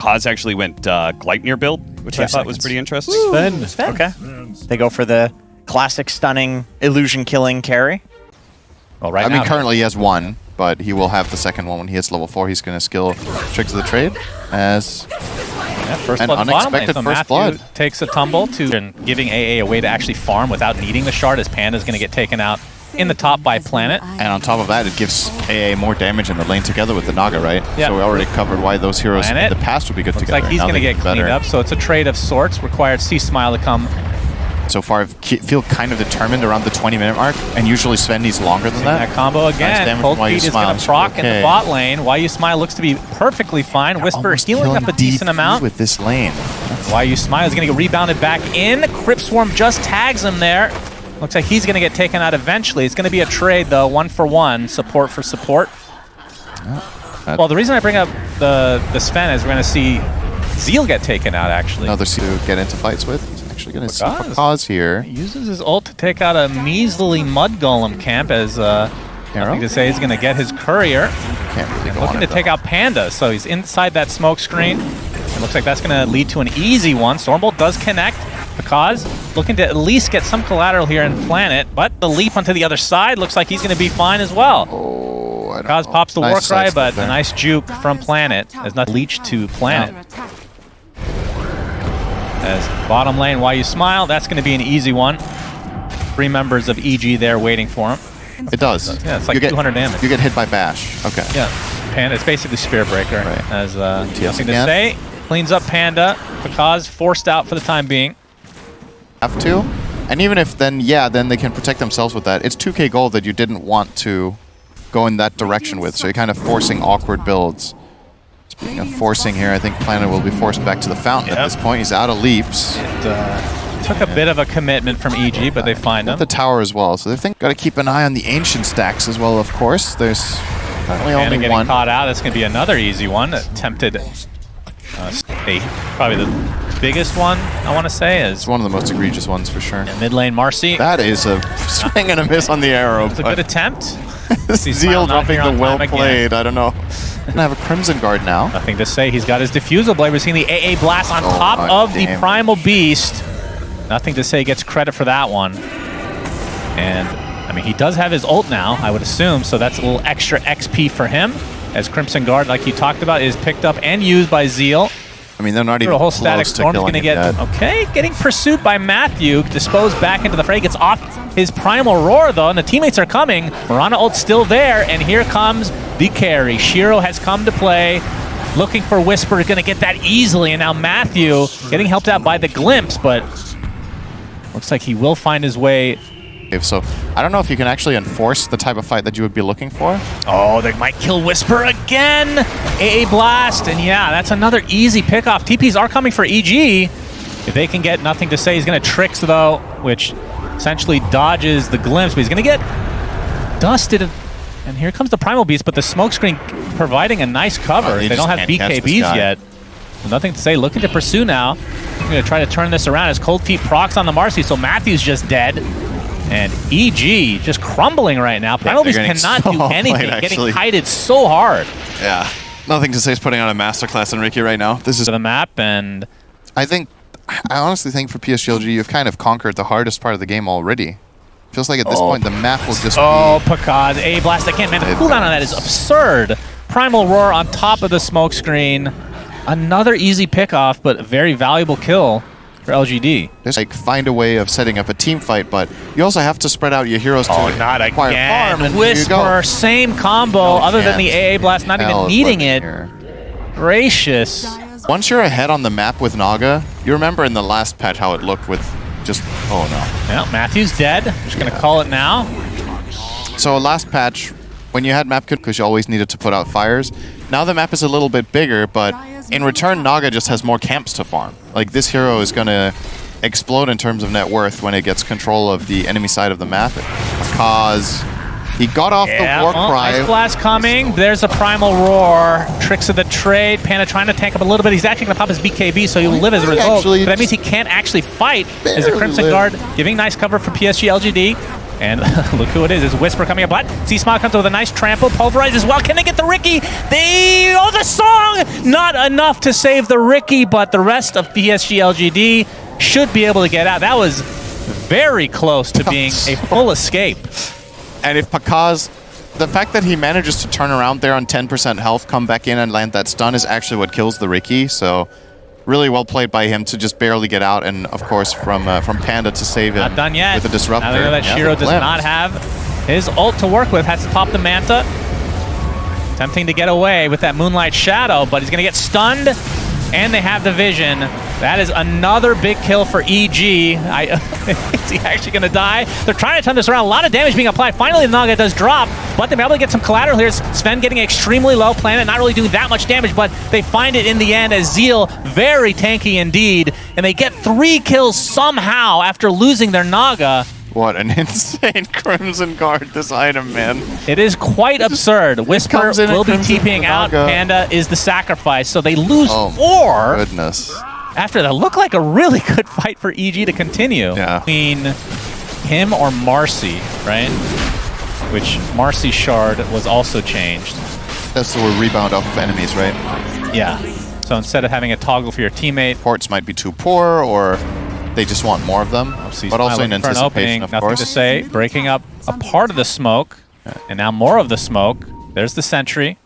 Kaz actually went Gleipnir build, which I thought was pretty interesting. Sven. Okay. They go for the classic stunning illusion killing carry. Well, right now, currently he has one, but he will have the second one when he hits level 4. He's going to skill Tricks of the Trade as first an blood unexpected so first Matthew blood. Takes a tumble to giving AA a way to actually farm without needing the shard, as Panda's going to get taken out in the top by Planet. And on top of that, it gives AA more damage in the lane together with the Naga, right? Yeah. So we already covered why those heroes Planet. in the past would be good Looks together. like he's Now going to they get better. cleaned up, so it's a trade of sorts. Required C-Smile to come. So far, I feel kind of determined around the 20-minute mark, and usually Sven needs longer than that. That combo again. Cold Feet is going to proc in the bot lane. Why You Smile looks to be perfectly fine. Whisper healing up a decent amount. With this lane. Why You Smile is going to get rebounded back in. Crypt Swarm just tags him there. Looks like he's going to get taken out eventually. It's going to be a trade, though, 1-for-1, support for support. Well, the reason I bring up the Sven is we're going to see Zeal get taken out, actually. Another C to get into fights with. He's actually going to see Kaz here. He uses his ult to take out a measly Mud Golem camp, as nothing to say he's going to get his courier. Can't really go looking to take out Panda, so he's inside that smoke screen. It looks like that's going to lead to an easy one. Stormbolt does connect. Kaz looking to at least get some collateral here in Planet, but the leap onto the other side looks like he's going to be fine as well. Oh, I don't Kaz know. pops the Nice Warcry, but there. a nice juke from Planet as not leech to Planet. As bottom lane, Why You Smile, that's going to be an easy one. 3 members of EG there waiting for him. It does. Yeah, it's like 200 damage. You get hit by Bash. Okay. Yeah, Panda, it's basically Spear Breaker. Right. As nothing to again. say. Cleans up Panda. Kaz forced out for the time being. Have to. And even if then they can protect themselves with that. It's 2k gold that you didn't want to go in that direction with, so you're kind of forcing awkward builds. Speaking of forcing here, I think Planet will be forced back to the fountain at this point. He's out of leaps. It took a bit of a commitment from EG, but they find him. The tower as well, so they got to keep an eye on the ancient stacks as well, of course. There's currently Panda only getting one. caught out. That's going to be another easy one. Attempted probably the biggest one, I want to say, is It's one of the most egregious ones for sure. mid lane Marcy. That is a swing and a miss on the arrow. It's a good attempt. Zeal dropping the well played. I don't know. Gonna have a Crimson Guard now. Nothing to say. He's got his Diffusal Blade. We're seeing the AA Blast on top of the Primal Beast. Nothing to say. Gets credit for that one. And, I mean, he does have his ult now, I would assume, so that's a little extra XP for him. As Crimson Guard, like you talked about, is picked up and used by Zeal. I mean, they're not even A whole close static to storm's killing going to him get yet. okay. Getting pursued by Matthew, disposed back into the fray. Gets off his primal roar though, and the teammates are coming. Mirana ult's still there, and here comes the carry. Shiro has come to play, looking for Whisper. Is going to get that easily, and now Matthew getting helped out by the glimpse, but looks like he will find his way. So I don't know if you can actually enforce the type of fight that you would be looking for. Oh, they might kill Whisper again. AA Blast, and yeah, that's another easy pickoff. TPs are coming for EG. If they can get Nothing to Say, he's going to Tricks, though, which essentially dodges the glimpse, but he's going to get dusted. And here comes the Primal Beast, but the smokescreen providing a nice cover. They don't have BKBs yet. So Nothing to Say, looking to pursue now. I'm going to try to turn this around as Cold Feet procs on the Marcy, so Matthew's just dead. And EG just crumbling right now. Primal Beast cannot do anything, getting kited so hard. Yeah. Nothing to Say is putting on a masterclass on Ricky right now. This is To the map, and I honestly think for PSG.LGD, you've kind of conquered the hardest part of the game already. Feels like at this point the map will just be... Pakaz, A Blast, I can't, man, the cooldown on that is absurd. Primal Roar on top of the smoke screen. Another easy pickoff, but a very valuable kill for LGD. Just like find a way of setting up a team fight, but you also have to spread out your heroes to Not acquire again. farm, and Whisper, same combo, other than the AA Blast, not even needing it. Gracious. Once you're ahead on the map with Naga, you remember in the last patch how it looked with just, oh no. Well, Matthew's dead. Just going to call it now. So last patch, when you had map because you always needed to put out fires, now the map is a little bit bigger, but in return, Naga just has more camps to farm. Like, this hero is going to explode in terms of net worth when it gets control of the enemy side of the map. Because he got off the war cry. Ice Blast coming. There's a Primal Roar. Tricks of the Trade. Panda trying to tank up a little bit. He's actually going to pop his BKB, so he will live as a result. But that means he can't actually fight. As a Crimson Guard giving nice cover for PSG.LGD. And look who it is. It's Whisper coming up. But C-Smile comes with a nice trample. Pulverize as well. Can they get the Ricky? Oh, the song! Not enough to save the Ricky, but the rest of PSG.LGD should be able to get out. That was very close to being a full escape. And if Pakaz, the fact that he manages to turn around there on 10% health, come back in and land that stun is actually what kills the Ricky. So really well played by him to just barely get out, and of course from Panda to save him. Not done yet. With a disruptor. I know that Shiro does not have his ult to work with. Has to pop the Manta. Tempting to get away with that Moonlight Shadow, but he's going to get stunned, and they have the vision. That is another big kill for EG. Is he actually going to die? They're trying to turn this around. A lot of damage being applied. Finally, the Naga does drop, but they're able to get some collateral here. Sven getting extremely low. Planet not really doing that much damage, but they find it in the end as Zeal, very tanky indeed, and they get 3 kills somehow after losing their Naga. What an insane Crimson Guard, this item, man. It is quite absurd. Whisper will be TPing out. Panda is the sacrifice, so they lose 4. Goodness. After that, looked like a really good fight for EG to continue. Yeah. Between him or Marcy, right? Which Marcy Shard was also changed. That's the rebound off of enemies, right? Yeah. So instead of having a toggle for your teammate, ports might be too poor, or they just want more of them. But also in anticipation, of course. Nothing to say. Breaking up a part of the smoke, and now more of the smoke. There's the sentry.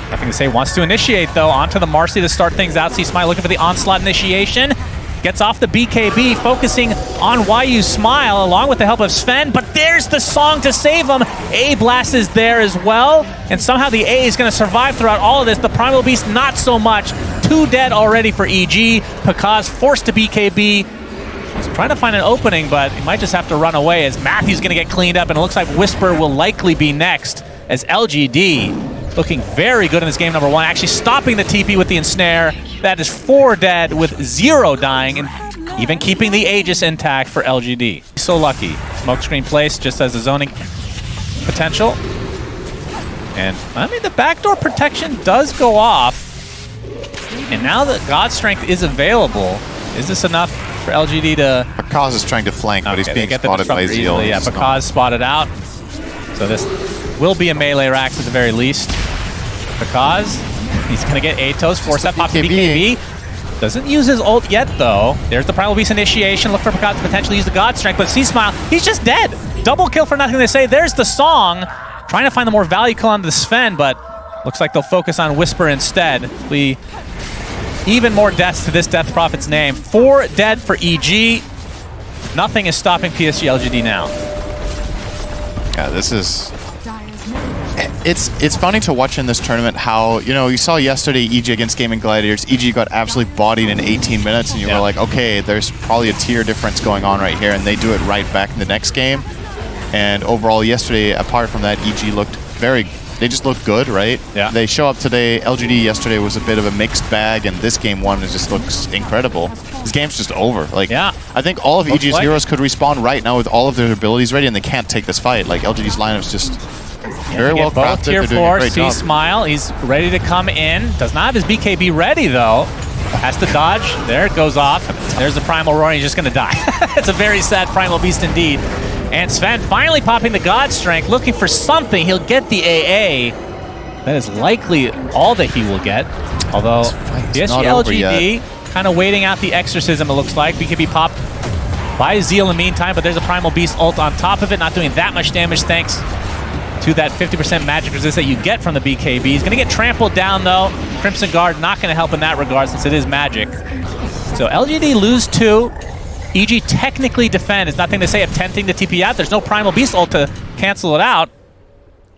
Nothing to say. Wants to initiate, though, onto the Marcy to start things out. C-Smile looking for the onslaught initiation. Gets off the BKB, focusing on YU Smile, along with the help of Sven. But there's the song to save him. A Blast is there as well. And somehow the A is going to survive throughout all of this. The Primal Beast, not so much. 2 dead already for EG. Pakaz forced to BKB. He's trying to find an opening, but he might just have to run away as Matthew's going to get cleaned up. And it looks like Whisper will likely be next as LGD. Looking very good in this game, number 1. Actually stopping the TP with the ensnare. That is 4 dead with 0 dying, and even keeping the Aegis intact for LGD. So lucky. Smokescreen placed just as a zoning potential. And, I mean, the backdoor protection does go off. And now that God Strength is available, is this enough for LGD to... Pakaz is trying to flank, but he's being spotted by Zeal. Yeah, Pakaz spotted out. So this will be a melee Rax at the very least. Pakaz, he's going to get Atos, force that pop to BKB. Doesn't use his ult yet, though. There's the Primal Beast initiation. Look for Pakaz to potentially use the God Strength, but C-Smile, he's just dead. Double kill for nothing to say. There's the song. Trying to find the more value kill onto the Sven, but looks like they'll focus on Whisper instead. Even more deaths to this Death Prophet's name. 4 dead for EG. Nothing is stopping PSG.LGD now. Yeah, this is... It's funny to watch in this tournament how, you know, you saw yesterday EG against Gaming Gladiators. EG got absolutely bodied in 18 minutes, and you were like, okay, there's probably a tier difference going on right here, and they do it right back in the next game. And overall, yesterday, apart from that, EG looked they just looked good, right? Yeah. They show up today. LGD yesterday was a bit of a mixed bag, and this game 1 just looks incredible. This game's just over. Like, yeah. I think all of EG's heroes could respawn right now with all of their abilities ready, and they can't take this fight. Like, LGD's lineup's just... very well crafted. Tier 4, C-Smile, he's ready to come in. Does not have his BKB ready, though. Has to dodge. There it goes off. There's the Primal Roar, and he's just going to die. It's a very sad Primal Beast indeed. And Sven finally popping the God Strength, looking for something. He'll get the AA. That is likely all that he will get. Although, PSG.LGD kind of waiting out the Exorcism, it looks like. BKB popped by Zeal in the meantime, but there's a Primal Beast ult on top of it, not doing that much damage thanks to that 50% magic resist that you get from the BKB. He's going to get trampled down, though. Crimson Guard not going to help in that regard since it is magic. So LGD lose 2. EG technically defend. It's nothing to say of tempting to TP out. There's no Primal Beast ult to cancel it out.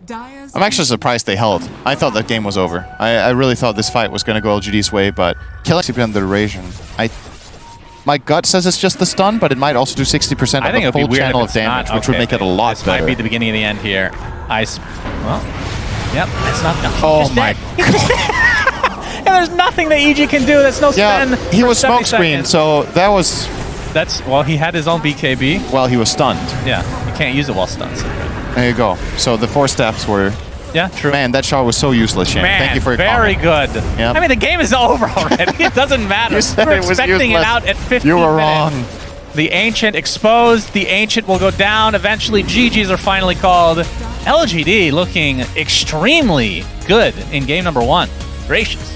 I'm actually surprised they held. I thought that game was over. I really thought this fight was going to go LGD's way, but killing TP on the duration. My gut says it's just the stun, but it might also do 60% of the full channel of damage, which would make it a lot better. This might be the beginning of the end here. Well, yep, it's not. Oh my god. And there's nothing that EG can do. That's no spin. Yeah, he was smokescreen, so that was... well, he had his own BKB. Well, he was stunned. Yeah, you can't use it while stunned. There you go. So the 4 steps were... Yeah, true. Man, that shot was so useless, Shane. Man, thank you for your very comment. good. Yep. I mean, the game is over already. It doesn't matter. You said We're it was expecting useless. it out at 15 You were minutes. wrong. The Ancient exposed. The Ancient will go down. Eventually, GGs are finally called. LGD looking extremely good in game number 1. Gracious.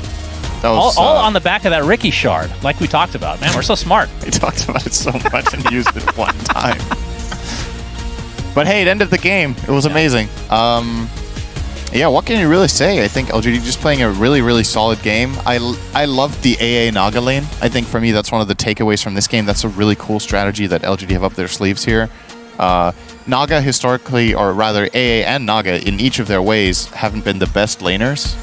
That was, all on the back of that Ricky shard, like we talked about. Man, we're so smart. We talked about it so much and used it one time. But hey, it ended the game. It was amazing. Yeah, what can you really say? I think LGD just playing a really, really solid game. I love the AA Naga lane. I think for me, that's one of the takeaways from this game. That's a really cool strategy that LGD have up their sleeves here. Naga historically, or rather AA and Naga in each of their ways, haven't been the best laners.